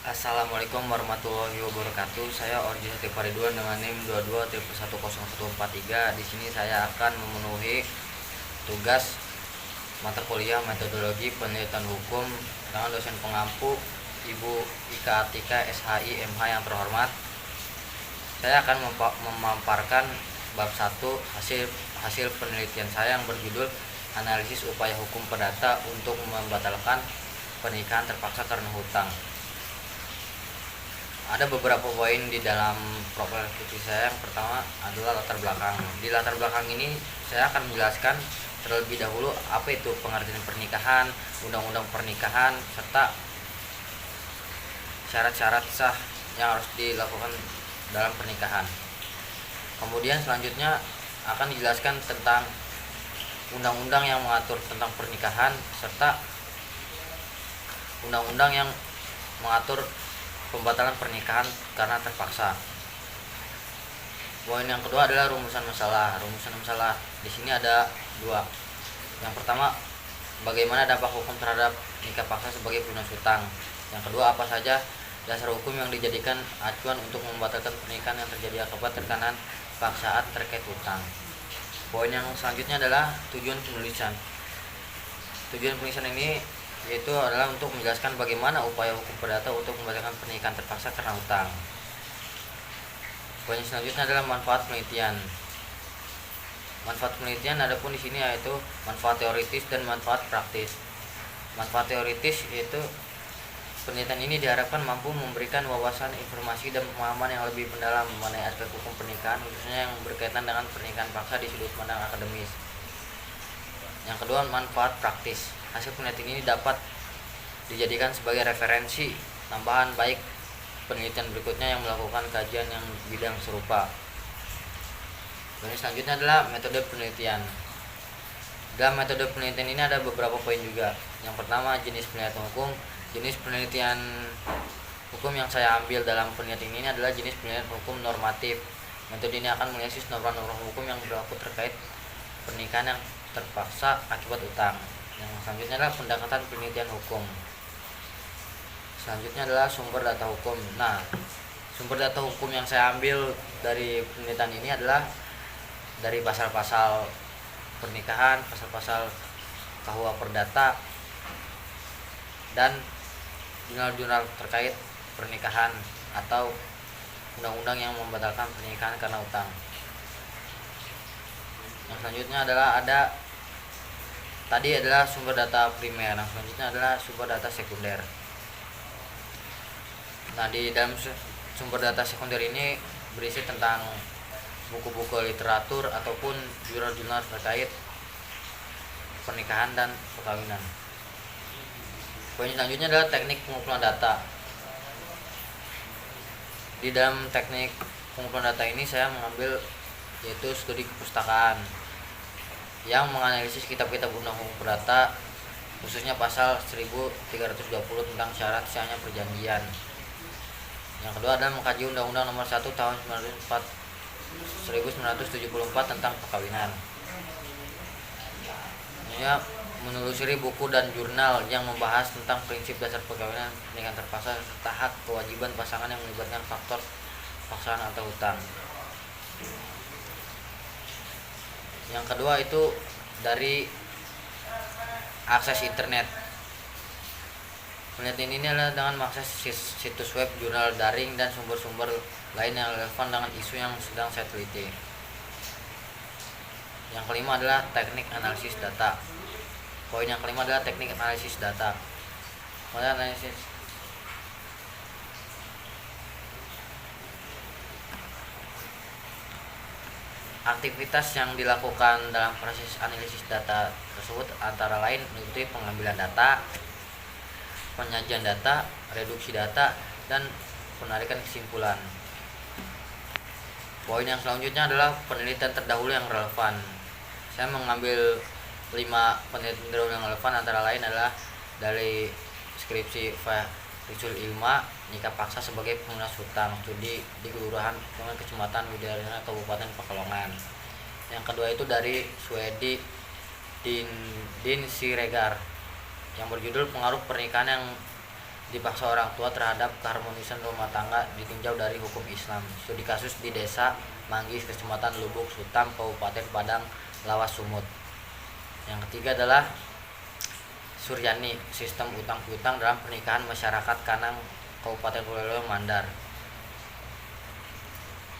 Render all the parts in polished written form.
Assalamualaikum warahmatullahi wabarakatuh. Saya Orji Satifariduan dengan NIM 22 1011043. Di sini saya akan memenuhi tugas mata kuliah metodologi penelitian hukum dengan dosen pengampu Ibu Ika Atika SHI MH yang terhormat. Saya akan memaparkan bab 1 hasil penelitian saya yang berjudul analisis upaya hukum perdata untuk membatalkan pernikahan terpaksa karena hutang. Ada beberapa poin di dalam profil studi saya. Yang pertama adalah latar belakang. Di latar belakang ini saya akan menjelaskan terlebih dahulu apa itu pengertian pernikahan, undang-undang pernikahan, serta syarat-syarat sah yang harus dilakukan dalam pernikahan. Kemudian selanjutnya akan dijelaskan tentang undang-undang yang mengatur tentang pernikahan serta undang-undang yang mengatur pembatalan pernikahan karena terpaksa. Poin yang kedua adalah rumusan masalah. Rumusan masalah di sini ada dua. Yang pertama, bagaimana dampak hukum terhadap nikah paksa sebagai pelunas hutang. Yang kedua, apa saja dasar hukum yang dijadikan acuan untuk membatalkan pernikahan yang terjadi akibat tekanan paksaan terkait hutang. Poin yang selanjutnya adalah tujuan penulisan. Tujuan penulisan ini yaitu adalah untuk menjelaskan bagaimana upaya hukum perdata untuk membatalkan pernikahan terpaksa karena hutang. Poin selanjutnya adalah manfaat penelitian. Manfaat penelitian adapun di sini yaitu manfaat teoritis dan manfaat praktis. Manfaat teoritis yaitu penelitian ini diharapkan mampu memberikan wawasan, informasi, dan pemahaman yang lebih mendalam mengenai aspek hukum pernikahan, khususnya yang berkaitan dengan pernikahan paksa di sudut pandang akademis. Yang kedua, manfaat praktis. Hasil penelitian ini dapat dijadikan sebagai referensi tambahan baik penelitian berikutnya yang melakukan kajian yang bidang serupa. Dan selanjutnya adalah metode penelitian. Dalam metode penelitian ini ada beberapa poin juga. Yang pertama, jenis penelitian hukum. Jenis penelitian hukum yang saya ambil dalam penelitian ini adalah jenis penelitian hukum normatif. Metode ini akan menganalisis norma-norma hukum yang berlaku terkait pernikahan yang terpaksa akibat utang. Yang selanjutnya adalah pendekatan penelitian hukum. Selanjutnya adalah sumber data hukum. Nah, sumber data hukum yang saya ambil dari penelitian ini adalah dari pasal-pasal pernikahan, pasal-pasal KUH Perdata, dan jurnal-jurnal terkait pernikahan atau undang-undang yang membatalkan pernikahan karena utang. Yang selanjutnya adalah tadi adalah sumber data primer. Yang selanjutnya adalah sumber data sekunder. Nah, di dalam sumber data sekunder ini berisi tentang buku-buku literatur ataupun jurnal-jurnal terkait pernikahan dan perkawinan. Poin selanjutnya adalah teknik pengumpulan data. Di dalam teknik pengumpulan data ini saya mengambil yaitu studi kepustakaan yang menganalisis kitab-kitab undang hukum perdata, khususnya pasal 1320 tentang syarat sahnya perjanjian. Yang kedua adalah mengkaji Undang-Undang Nomor 1 Tahun 1974 tentang perkawinan. Ini menelusuri buku dan jurnal yang membahas tentang prinsip dasar perkawinan, pernikahan terpaksa, serta hak kewajiban pasangan yang melibatkan faktor paksaan atau hutang. Yang kedua itu dari akses internet. Penelitian ini adalah dengan mengakses situs web, jurnal daring, dan sumber-sumber lain yang relevan dengan isu yang sedang saya teliti. Yang kelima adalah teknik analisis data. Poin yang kelima adalah teknik analisis data. Analisis aktivitas yang dilakukan dalam proses analisis data tersebut antara lain meliputi pengambilan data, penyajian data, reduksi data, dan penarikan kesimpulan. Poin yang selanjutnya adalah penelitian terdahulu yang relevan. Saya mengambil 5 penelitian terdahulu yang relevan, antara lain adalah dari skripsi Fathul Ilma, nikah paksa sebagai pelunas hutang, studi di Kelurahan Kecamatan Widayana, Kabupaten Pekalongan. Yang kedua itu dari Swedi Din Siregar yang berjudul pengaruh pernikahan yang dipaksa orang tua terhadap keharmonisan rumah tangga ditinjau dari hukum Islam. Studi kasus di Desa Manggis, Kecamatan Lubuk Sutam, Kabupaten Padang Lawas, Sumut. Yang ketiga adalah Suryani, sistem utang piutang dalam pernikahan masyarakat Kanang, Kabupaten Buleleng, Mandar.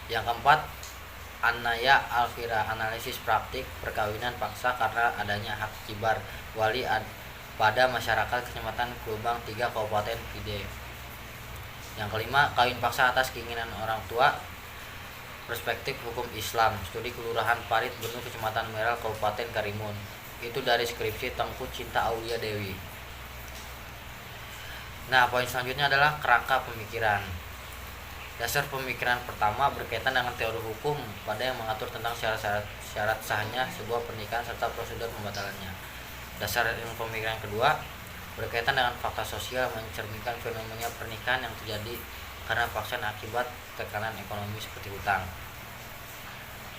Yang keempat, Anaya Alvira, analisis praktik perkawinan paksa karena adanya hak kibar wali pada masyarakat Kecamatan Kelubang 3, Kabupaten Pide. Yang kelima, kawin paksa atas keinginan orang tua, perspektif hukum Islam, studi Kelurahan Parit Benu, Kecamatan Meral, Kabupaten Karimun. Itu dari skripsi Tengku Cinta Aulia Dewi. Nah, poin selanjutnya adalah kerangka pemikiran. Dasar pemikiran pertama berkaitan dengan teori hukum pada yang mengatur tentang syarat sahnya sebuah pernikahan serta prosedur pembatalannya. Dasar ilmu pemikiran kedua berkaitan dengan fakta sosial, mencerminkan fenomena pernikahan yang terjadi karena paksaan akibat tekanan ekonomi seperti hutang.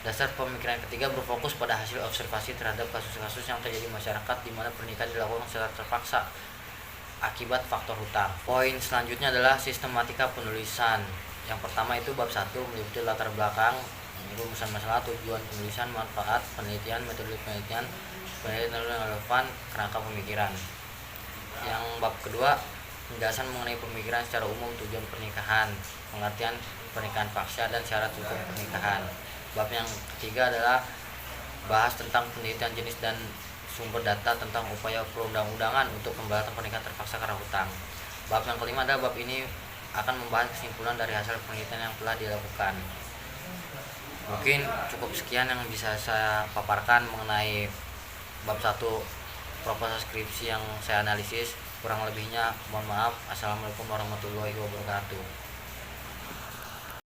Dasar pemikiran ketiga berfokus pada hasil observasi terhadap kasus-kasus yang terjadi di masyarakat di mana pernikahan dilakukan secara terpaksa akibat faktor hutang. Poin selanjutnya adalah sistematika penulisan. Yang pertama itu bab 1 meliputi latar belakang, rumusan masalah, tujuan penulisan, manfaat, penelitian, metode penelitian yang relevan, kerangka pemikiran. Yang bab kedua penjelasan mengenai pemikiran secara umum, tujuan pernikahan, pengertian pernikahan paksa dan syarat hukum pernikahan. Bab yang ketiga adalah bahas tentang penelitian jenis dan sumber data tentang upaya perundang-undangan untuk pembatalan pernikahan terpaksa karena hutang. Bab yang kelima adalah bab ini akan membahas kesimpulan dari hasil penelitian yang telah dilakukan. Mungkin cukup sekian yang bisa saya paparkan mengenai bab 1 proposal skripsi yang saya analisis. Kurang lebihnya mohon maaf. Assalamualaikum warahmatullahi wabarakatuh.